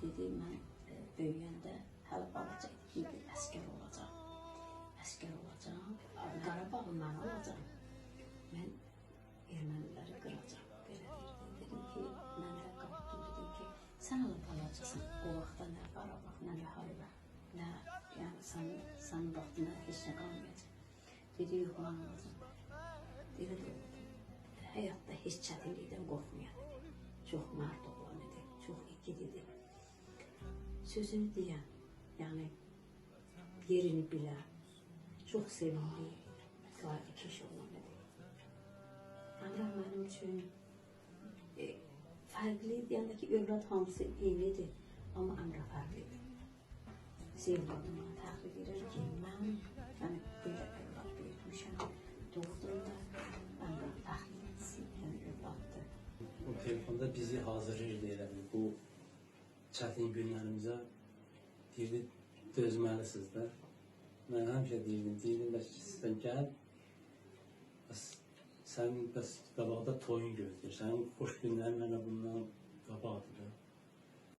Dedi, mən böyüyəndə hələ balaca idi, əskər olacaq. Əskər olacaq, Qarabağı mən alacaq. Mən erməniləri qıracaq. Belə deyirdi. Dedim ki, mən də qalxdım, dedim ki, sən hələ balacasan. O vaxtda nə Qarabağ, nə müharibə, nə, yəni sənin vaxtına heç nə qalmayacaq. Dedi, yox, mən alacaq. Dedi, həyatda heç çətinlikdən qorxmayan dedi. Çox mərd olan idi, çox igid idi. Sözünü deyən, yəni yerini bilən, çox sevimli, qayğı keşi olan idi. Əmrah mənim üçün fərqliydi, yəni ki, övlad hamısı eynidir, amma Əmrah fərqlidir. Sevdadıma təxrik edir ki, mən belə övlad böyütmüşəm, doğduğumda Əmrah təxrik etsin, yəni övladdır. O telefonda bizi hazırlayırdı elə bil, bu çətin günlərimizə deyirdi, dözməlisiniz də. Mən həmişə deyirdim, bəs sizdən gəl, sən bəs qabaqda toyun gözləyir, sənin xoş günlərin mənə bundan qabaqdır da.